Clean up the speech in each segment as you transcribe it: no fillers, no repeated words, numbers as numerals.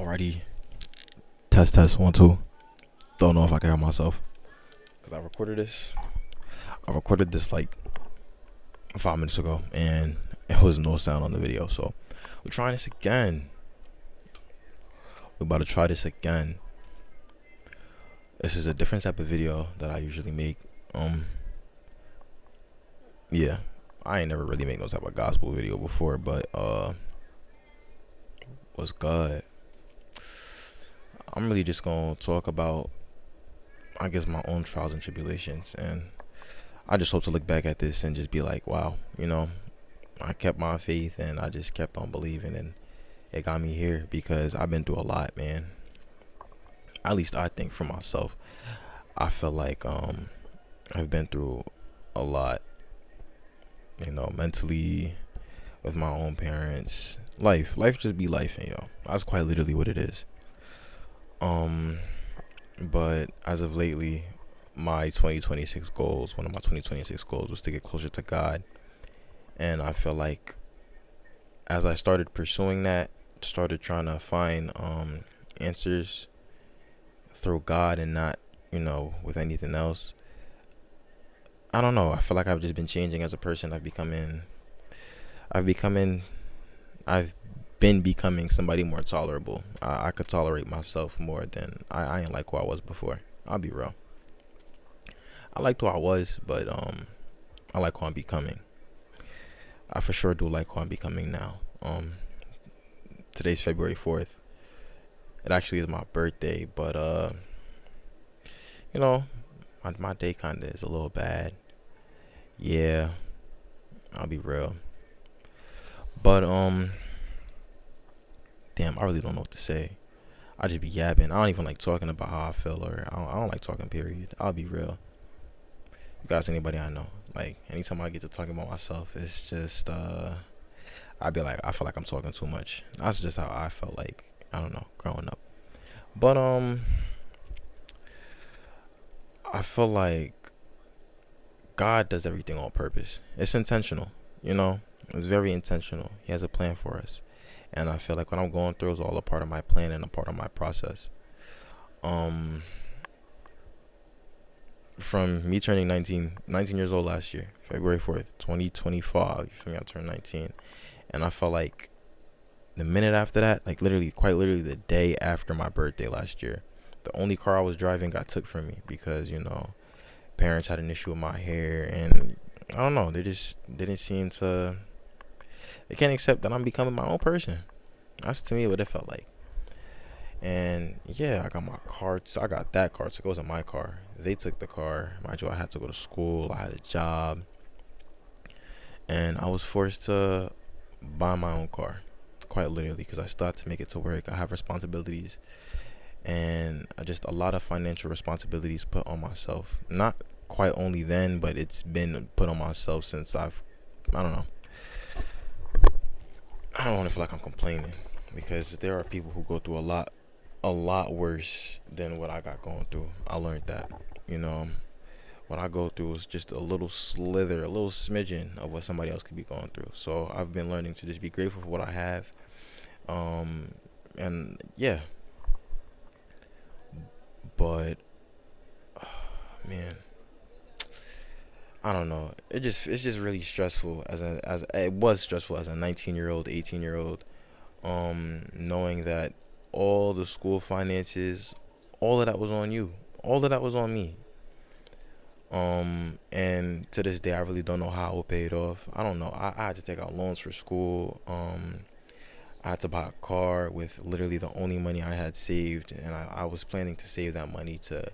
Already. Test 1 2. Don't know if I can hear myself because I recorded this. I recorded this like 5 minutes ago, and it was no sound on the video. So we're trying this again. We're about to try this again. This is a different type of video that I usually make. Yeah, I ain't never really made no type of gospel video before, but what's good? I'm really just gonna talk about, I guess, my own trials and tribulations, and I just hope to look back at this and just be like, wow, I kept my faith and I just kept on believing, and it got me here because I've been through a lot, man. At least I think for myself. I feel like I've been through a lot, mentally, with my own parents. Life just be life, and that's quite literally what it is. But as of lately, my 2026 goals, one of my 2026 goals was to get closer to God. And I feel like as I started pursuing that, started trying to find answers through God and not, with anything else. I don't know. I feel like I've just been changing as a person. I've been becoming somebody more tolerable. I could tolerate myself more than I ain't like who I was before. I'll be real. I liked who I was, but I like who I'm becoming. I for sure do like who I'm becoming now. Today's February 4th. It actually is my birthday, but my day kind of is a little bad. Yeah, I'll be real. But damn, I really don't know what to say. I just be yapping. I don't even like talking about how I feel, or I don't like talking. Period. I'll be real. You guys, anybody I know, like anytime I get to talking about myself, it's just I'd be like, I feel like I'm talking too much. That's just how I felt like, I don't know, growing up. But I feel like God does everything on purpose. It's intentional, It's very intentional. He has a plan for us. And I feel like what I'm going through is all a part of my plan and a part of my process. From me turning 19 years old last year, February 4th, 2025, you feel me? I turned 19. And I felt like the minute after that, like literally, quite literally the day after my birthday last year, the only car I was driving got took from me because, parents had an issue with my hair, and I don't know, they just didn't seem to, they can't accept that I'm becoming my own person. That's to me what it felt like. And yeah, I got my car. I got that car. So it wasn't my car. They took the car. Mind you, I had to go to school. I had a job, and I was forced to buy my own car, quite literally, because I still had to make it to work. I have responsibilities, and just a lot of financial responsibilities put on myself. Not quite only then, but it's been put on myself since I don't know. I don't want to feel like I'm complaining, because there are people who go through a lot worse than what I got going through. I learned that, what I go through is just a little slither, a little smidgen of what somebody else could be going through. So I've been learning to just be grateful for what I have. And yeah, but man, I don't know. It's just really stressful as it was stressful as a 19-year-old, 18-year-old, knowing that all the school finances, all of that was on you. All of that was on me. And to this day, I really don't know how I would pay it off. I don't know. I had to take out loans for school. I had to buy a car with literally the only money I had saved, and I was planning to save that money to,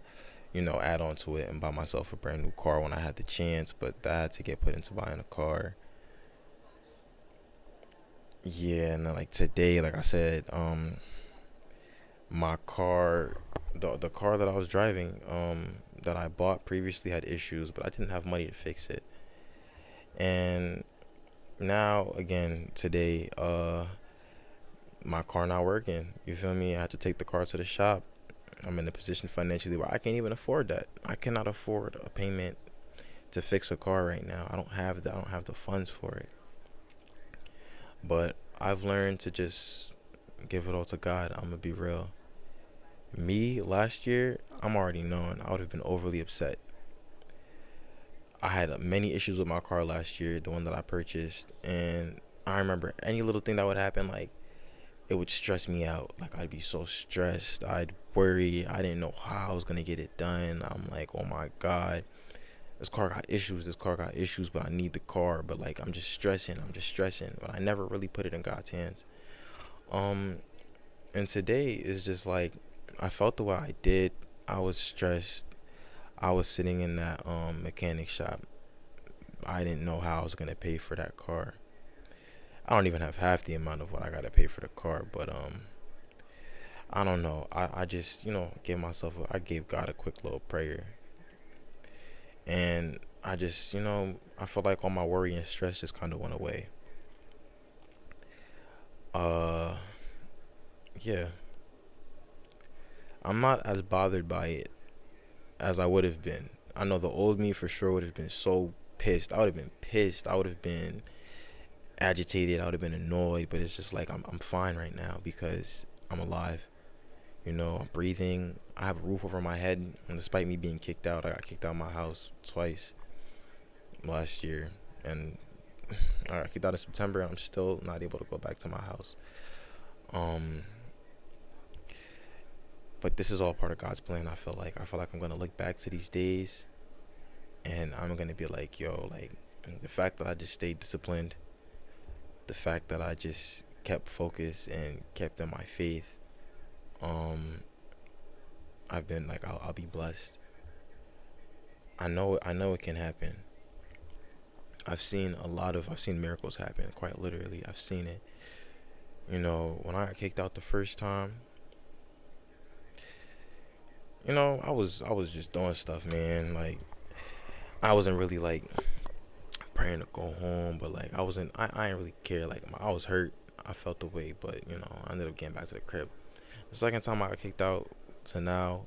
add on to it and buy myself a brand new car when I had the chance, but that had to get put into buying a car. Yeah, and then like today, like I said, my car, the car that I was driving, that I bought previously had issues, but I didn't have money to fix it. And now again today, my car not working. You feel me? I had to take the car to the shop. I'm in a position financially where I can't even afford that. I cannot afford a payment to fix a car right now. I don't have the funds for it. But I've learned to just give it all to God. I'm gonna be real. Me last year, I'm already knowing I would have been overly upset. I had many issues with my car last year, the one that I purchased, and I remember any little thing that would happen, like it would stress me out. Like I'd be so stressed. I'd worry. I didn't know how I was gonna get it done. I'm like, oh my God, this car got issues. This car got issues, but I need the car. But like I'm just stressing. I'm just stressing. But I never really put it in God's hands. Um, and today is just like I felt the way I did. I was stressed. I was sitting in that mechanic shop. I didn't know how I was gonna pay for that car. I don't even have half the amount of what I gotta pay for the car, but I don't know. I just, I gave God a quick little prayer. And I just, I feel like all my worry and stress just kind of went away. Uh, yeah. I'm not as bothered by it as I would have been. I know the old me for sure would have been so pissed. I would have been pissed. I would have been agitated. I would have been annoyed. But it's just like I'm fine right now because I'm alive. I'm breathing. I have a roof over my head. And despite me being kicked out, I got kicked out of my house twice last year. And I got kicked out in September. And I'm still not able to go back to my house. Um, but this is all part of God's plan. I feel like I'm gonna look back to these days, and I'm gonna be like, yo, like the fact that I just stayed disciplined, the fact that I just kept focused and kept in my faith. Um, I've been like, I'll be blessed. I know it can happen. I've seen miracles happen, quite literally. I've seen it. When I got kicked out the first time, I was just doing stuff, man. Like I wasn't really like praying to go home, but like I didn't really care. Like I was hurt. I felt the way, but I ended up getting back to the crib. The second time I got kicked out to now,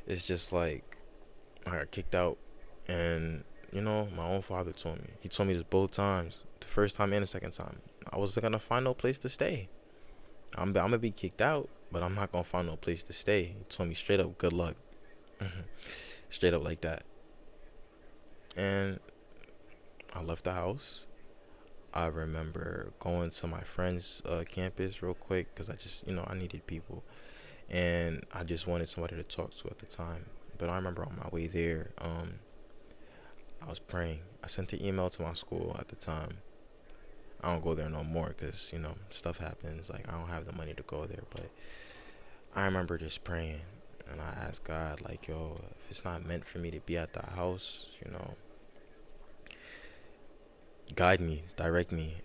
it's just like I got kicked out, and my own father told me. He told me this both times, the first time and the second time. I was gonna find no place to stay. I'm gonna be kicked out, but I'm not gonna find no place to stay. He told me straight up, good luck, straight up like that. And I left the house. I remember going to my friend's campus real quick because I just, I needed people, and I just wanted somebody to talk to at the time. But I remember on my way there, I was praying. I sent an email to my school at the time. I don't go there no more because stuff happens. Like I don't have the money to go there, but I remember just praying, and I asked God, like, yo, if it's not meant for me to be at the house, guide me, direct me.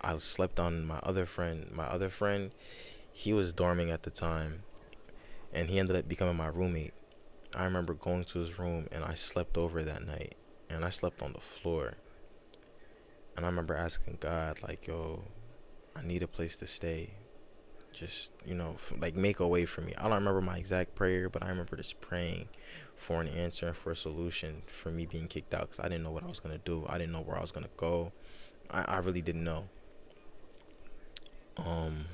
I slept on my other friend. My other friend, he was dorming at the time, and he ended up becoming my roommate. I remember going to his room, and I slept over that night, and I slept on the floor. And I remember asking God, like, yo, I need a place to stay. Just, like make a way for me. I don't remember my exact prayer, but I remember just praying for an answer and for a solution for me being kicked out because I didn't know what I was going to do. I didn't know where I was going to go. I really didn't know. Um,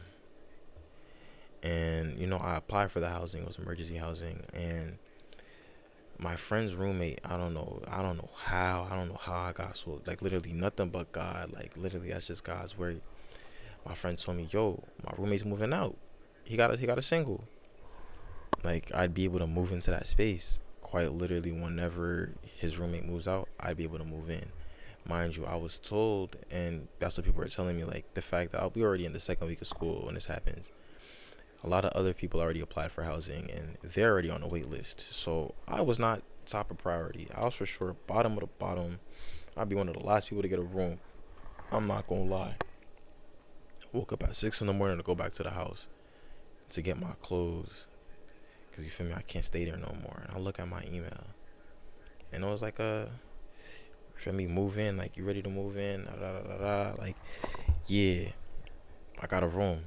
and, I applied for the housing. It was emergency housing. And my friend's roommate, I don't know how I got so, like, literally nothing but God. Like, literally, that's just God's word. My friend told me, yo, my roommate's moving out. He got a single. Like I'd be able to move into that space. Quite literally, whenever his roommate moves out, I'd be able to move in. Mind you, I was told, and that's what people are telling me, like the fact that I'll be already in the second week of school when this happens. A lot of other people already applied for housing and they're already on the wait list. So I was not top of priority. I was for sure bottom of the bottom. I'd be one of the last people to get a room. I'm not gonna lie. Woke up at 6 in the morning to go back to the house to get my clothes. Cause you feel me, I can't stay there no more. And I look at my email, and it was like feel me, move in. Like you ready to move in? Da, da, da, da, da. Like yeah, I got a room.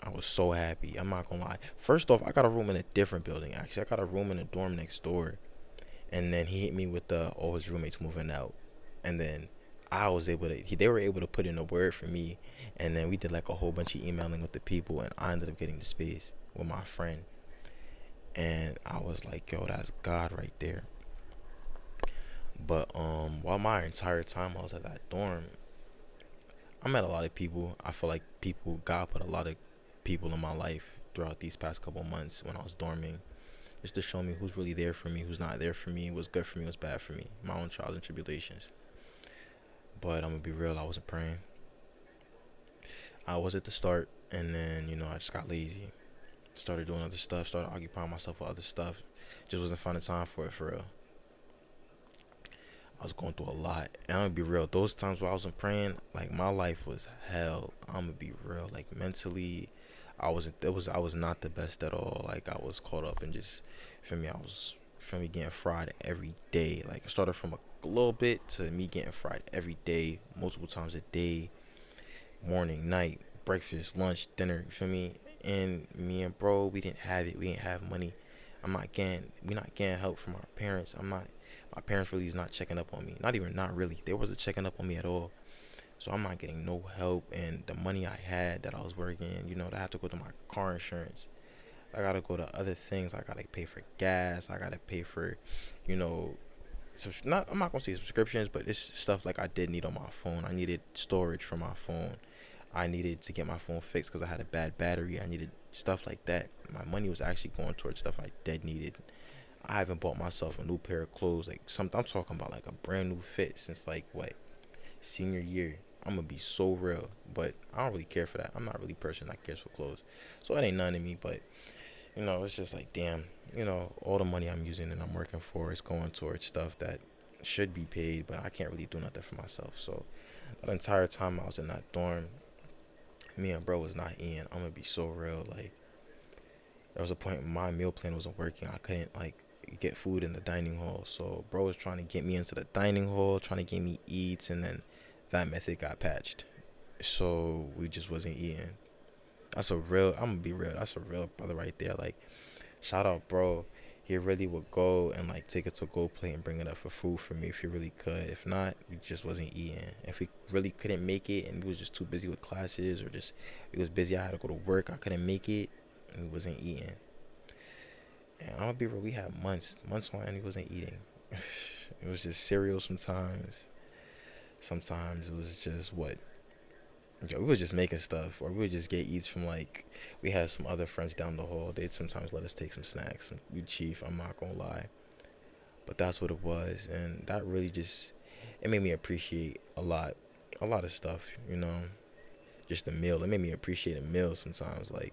I was so happy. I'm not gonna lie. First off, I got a room in a different building. Actually, I got a room in a dorm next door, and then he hit me with his roommate's moving out, and then I was able to they were able to put in a word for me, and then we did like a whole bunch of emailing with the people, and I ended up getting the space with my friend. And I was like, yo, that's God right there. But while my entire time I was at that dorm, I met a lot of people. I feel like God put a lot of people in my life throughout these past couple months when I was dorming, just to show me who's really there for me, who's not there for me, what's good for me, what's bad for me, my own trials and tribulations. But I'm gonna be real, I wasn't praying. I was at the start, and then I just got lazy, started doing other stuff, started occupying myself with other stuff. Just wasn't finding time for it for real. I was going through a lot, and I'm gonna be real. Those times where I wasn't praying, like my life was hell. I'm gonna be real. Like mentally, I wasn't. It was. I was not the best at all. Like I was caught up in just, for me, I was from me getting fried every day. Like it started from a little bit to me getting fried every day, multiple times a day, morning, night, breakfast, lunch, dinner. You feel me? And me and bro, we didn't have it. We didn't have money. We not getting help from our parents. My parents really is not checking up on me. Not really. They wasn't checking up on me at all. So I'm not getting no help. And the money I had that I was working, I have to go to my car insurance. I gotta go to other things. I gotta pay for gas. I gotta pay for, you know, I'm not gonna say subscriptions, but it's stuff like I did need on my phone. I needed storage for my phone. I needed to get my phone fixed because I had a bad battery. I needed stuff like that. My money was actually going towards stuff I dead needed. I haven't bought myself a new pair of clothes. Like something I'm talking about, like a brand new fit since like what, senior year. I'm gonna be so real, but I don't really care for that. I'm not really a person that cares for clothes, so it ain't none of me. But it's just like damn, all the money I'm using and I'm working for is going towards stuff that should be paid, but I can't really do nothing for myself. So that entire time I was in that dorm, me and bro was not eating. I'm gonna be so real. Like there was a point my meal plan wasn't working. I couldn't like get food in the dining hall. So bro was trying to get me into the dining hall, trying to get me eats, and then that method got patched. So we just wasn't eating. I'm gonna be real. That's a real brother right there. Like shout out, bro. He really would go and like take it to go plate and bring it up for food for me if he really could. If not, we just wasn't eating. If we really couldn't make it and we was just too busy with classes or just we was busy, I had to go to work, I couldn't make it, and we wasn't eating. And I'm gonna be real, we had months on and he wasn't eating. It was just cereal sometimes. Sometimes it was just what, we was just making stuff, or we would just get eats from like we had some other friends down the hall. They'd sometimes let us take some snacks. We chief, I'm not gonna lie, but that's what it was, and that really just it made me appreciate a lot of stuff. Just the meal. It made me appreciate a meal sometimes. Like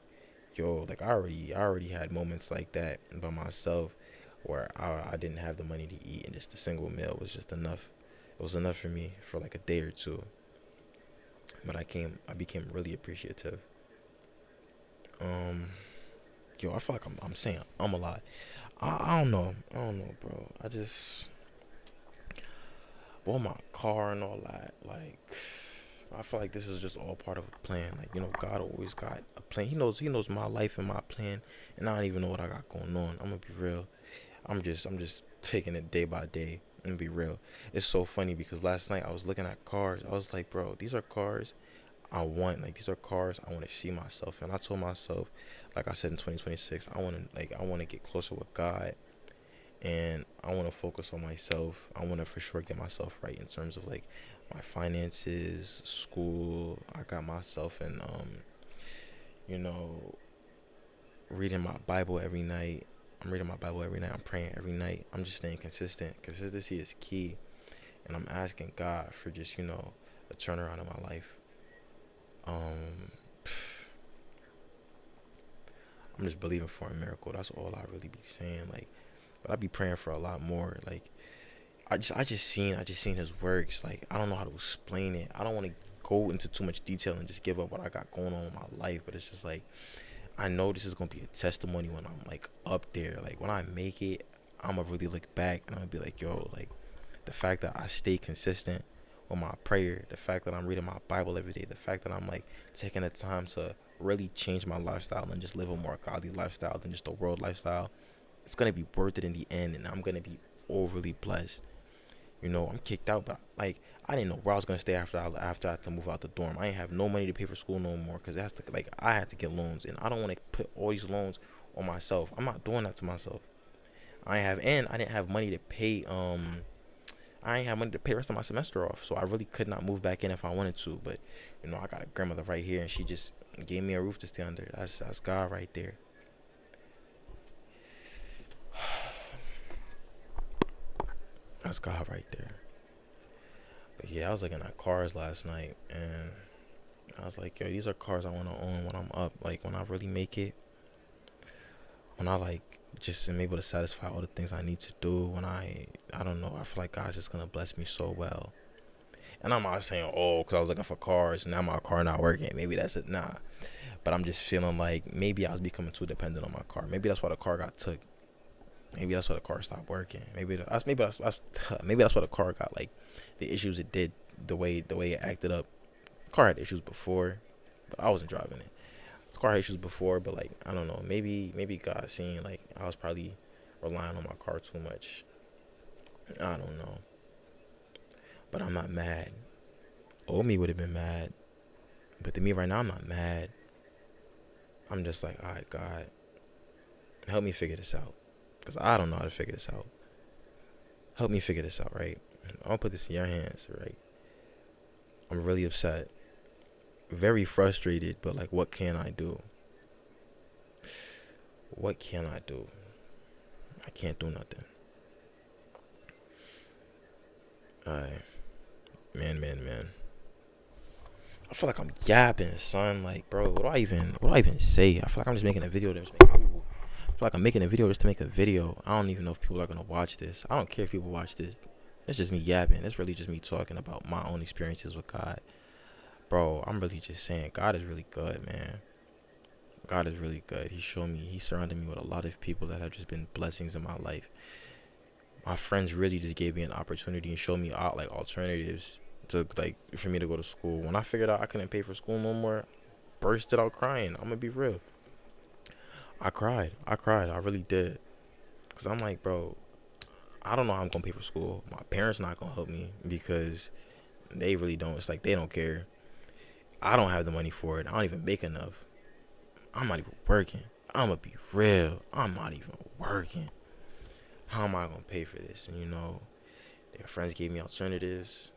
yo, like I already had moments like that by myself where I didn't have the money to eat, and just a single meal was just enough. It was enough for me for like a day or two. But I became really appreciative. Um, Yo, I feel like I'm saying I'm a lot. I don't know, bro. I just bought my car and all that. Like, I feel like this is just all part of a plan. Like, God always got a plan. He knows my life and my plan, and I don't even know what I got going on. I'm gonna be real. I'm just taking it day by day. I'm gonna be real. It's so funny because last night I was looking at cars. I was like, bro, these are cars I want. Like these are cars I want to see myself. And I told myself, like I said in 2026, I want to get closer with God, and I want to focus on myself. I want to for sure get myself right in terms of like my finances, school. I got myself in you know, reading my Bible every night. I'm reading my Bible every night. I'm praying every night. I'm just staying consistent. Consistency is key, and I'm asking God for just a turnaround in my life. Um, I'm just believing for a miracle. That's all I really be saying. Like, but I be praying for a lot more. Like, I just seen His works. Like, I don't know how to explain it. I don't want to go into too much detail and just give up what I got going on in my life. But it's just like I know this is gonna be a testimony when I'm like up there. Like when I make it, I'm gonna really look back and I'm gonna be like, yo, like the fact that I stay consistent with my prayer, the fact that I'm reading my Bible every day, the fact that I'm like taking the time to really change my lifestyle and just live a more godly lifestyle than just a world lifestyle, it's gonna be worth it in the end, and I'm gonna be overly blessed. I'm kicked out, but like I didn't know where I was gonna stay after I had to move out the dorm. I didn't have no money to pay for school no more because it has to like I had to get loans, and I don't want to put all these loans on myself. I'm not doing that to myself. I didn't have money to pay. I didn't have money to pay the rest of my semester off, so I really could not move back in if I wanted to. But I got a grandmother right here, and she just gave me a roof to stay under. That's God right there. That's God right there. But yeah, I was looking at cars last night, and I was like, yo, these are cars I want to own when I'm up, like when I really make it, when I like just am able to satisfy all the things I need to do. When I don't know, I feel like God's just gonna bless me so well. And I'm not saying, oh, because I was looking for cars, now my car not working. Maybe that's it. Nah. But I'm just feeling like maybe I was becoming too dependent on my car. Maybe that's why the car got took. Maybe that's why the car stopped working. Maybe that's why the car got like the issues it did, the way it acted up. The car had issues before, but I wasn't driving it. The car had issues before, but like I don't know. Maybe God seen like I was probably relying on my car too much. I don't know. But I'm not mad. Old me would have been mad. But to me right now, I'm not mad. I'm just like, all right, God, help me figure this out. Because I don't know how to figure this out. Help me figure this out, right? I'll put this in your hands, right? I'm really upset. Very frustrated, but like, what can I do? What can I do? I can't do nothing. Alright. Man. I feel like I'm yapping, son. Like, bro, what do I even say? I feel like I'm just making a video that's making ooh. I feel like I'm making a video just to make a video. I don't even know if people are gonna watch this. I don't care if people watch this. It's just me yapping. It's really just me talking about my own experiences with God. Bro, I'm really just saying God is really good, man. God is really good. He surrounded me with a lot of people that have just been blessings in my life. My friends really just gave me an opportunity and showed me out like alternatives to like for me to go to school. When I figured out I couldn't pay for school no more, bursted out crying. I'm gonna be real. I cried. I really did. Cause I'm like, bro, I don't know how I'm gonna pay for school. My parents not gonna help me because they really don't. It's like they don't care. I don't have the money for it. I don't even make enough. I'm not even working. I'm gonna be real. I'm not even working. How am I gonna pay for this? And their friends gave me alternatives.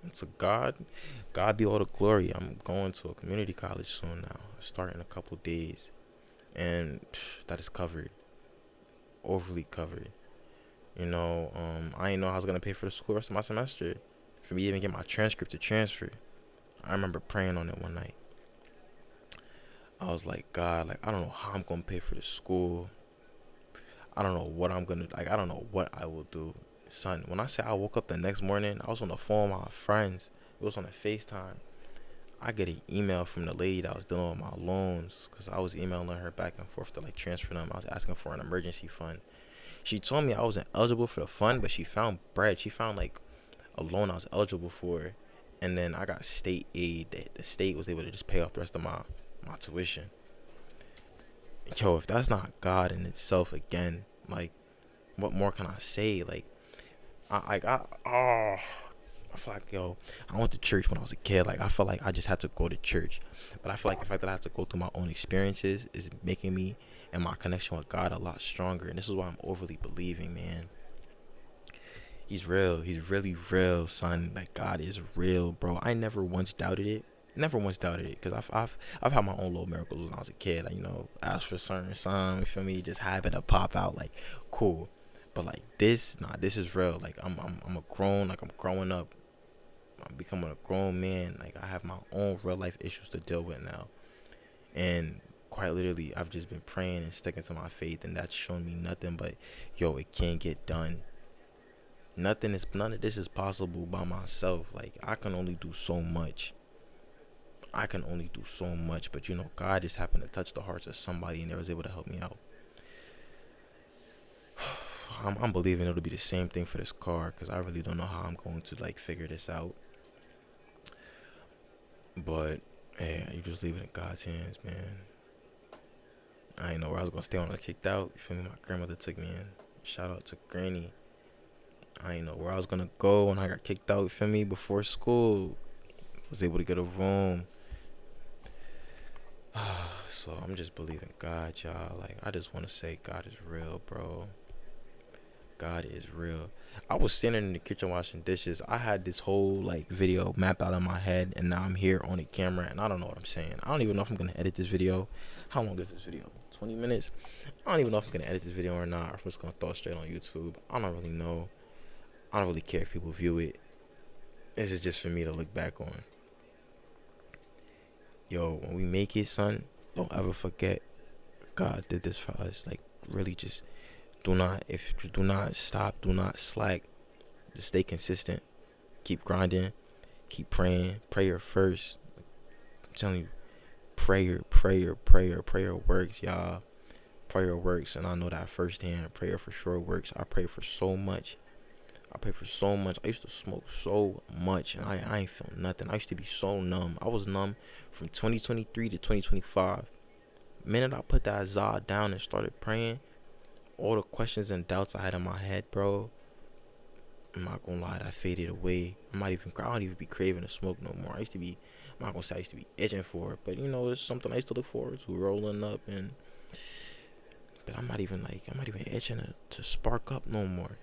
And to God be all the glory. I'm going to a community college soon now. I start in a couple days, and that is covered, overly covered. I didn't know how I was gonna pay for the school rest of my semester. For me to even get my transcript to transfer, I remember praying on it one night. I was like, God, like I don't know how I'm gonna pay for the school. I don't know what I'm gonna like. I don't know what I will do, son. When I say I woke up the next morning, I was on the phone with my friends. It was on a FaceTime. I get an email from the lady that was dealing with my loans because I was emailing her back and forth to like transfer them. I was asking for an emergency fund. She told me I wasn't eligible for the fund, but she found bread. She found like a loan I was eligible for, and then I got state aid. The state was able to just pay off the rest of my tuition. Yo, if that's not God in itself again, like, what more can I say? Like, I feel like, yo, I went to church when I was a kid. Like, I felt like I just had to go to church. But I feel like the fact that I have to go through my own experiences is making me and my connection with God a lot stronger. And this is why I'm overly believing, man. He's real. He's really real, son. Like, God is real, bro. I never once doubted it. Never once doubted it, because I've had my own little miracles when I was a kid. Like, ask for certain something, you feel me, just having to pop out, like, cool. But like this, nah, this is real. Like I'm a grown, like I'm growing up. I'm becoming a grown man. Like I have my own real life issues to deal with now, and quite literally, I've just been praying and sticking to my faith, and that's shown me nothing but, yo, it can't get done. None of this is possible by myself. Like I can only do so much. But God just happened to touch the hearts of somebody, and they was able to help me out. I'm believing it'll be the same thing for this car, because I really don't know how I'm going to like figure this out. But yeah, you just leave it in God's hands, man. I didn't know where I was gonna stay when I kicked out. You feel me? My grandmother took me in. Shout out to Granny. I didn't know where I was gonna go when I got kicked out. You feel me? Before school, was able to get a room. So I'm just believing God, y'all. Like, I just want to say God is real, bro. God is real. I was sitting in the kitchen washing dishes. I had this whole like video mapped out in my head, and now I'm here on the camera, and I don't know what I'm saying. I don't even know if I'm gonna edit this video. How long is this video? 20 minutes? I don't even know if I'm gonna edit this video or not. Or if I'm just gonna throw it straight on YouTube. I don't really know. I don't really care if people view it. This is just for me to look back on. Yo, when we make it, son, don't ever forget God did this for us. Like, really, just do not stop, do not slack. Just stay consistent. Keep grinding. Keep praying. Prayer first. I'm telling you, prayer works, y'all. Prayer works, and I know that firsthand. Prayer for sure works. I pray for so much. I used to smoke so much, and I ain't feel nothing. I used to be so numb. I was numb from 2023 to 2025. The minute I put that Zod down and started praying, all the questions and doubts I had in my head, bro, I'm not gonna lie, that faded away. I don't even be craving to smoke no more. I'm not gonna say I used to be itching for it, but you know, it's something I used to look forward to, rolling up, but I'm not even itching to spark up no more.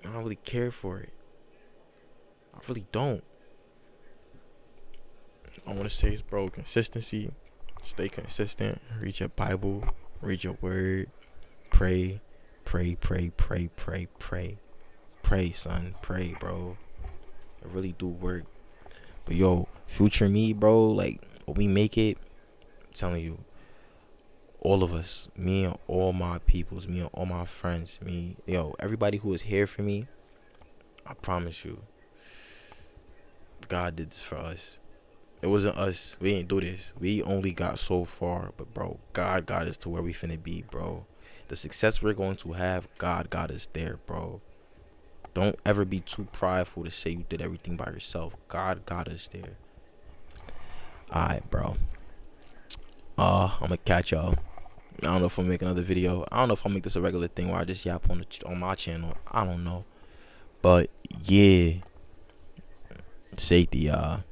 I don't really care for it. I really don't. I want to say is, bro, consistency. Stay consistent. Read your Bible. Read your word. Pray. Pray, son. Pray, bro. It really do work. But yo, future me, bro, like, when we make it, I'm telling you, all of us, me and all my peoples, me and all my friends, everybody who is here for me, I promise you, God did this for us. It wasn't us. We didn't do this. We only got so far. But, bro, God got us to where we finna be, bro. The success we're going to have, God got us there, bro. Don't ever be too prideful to say you did everything by yourself. God got us there. Alright, bro. I'm gonna catch y'all. I don't know if I'll make another video. I don't know if I'll make this a regular thing where I just yap on my channel. I don't know. But, yeah. Safety, y'all.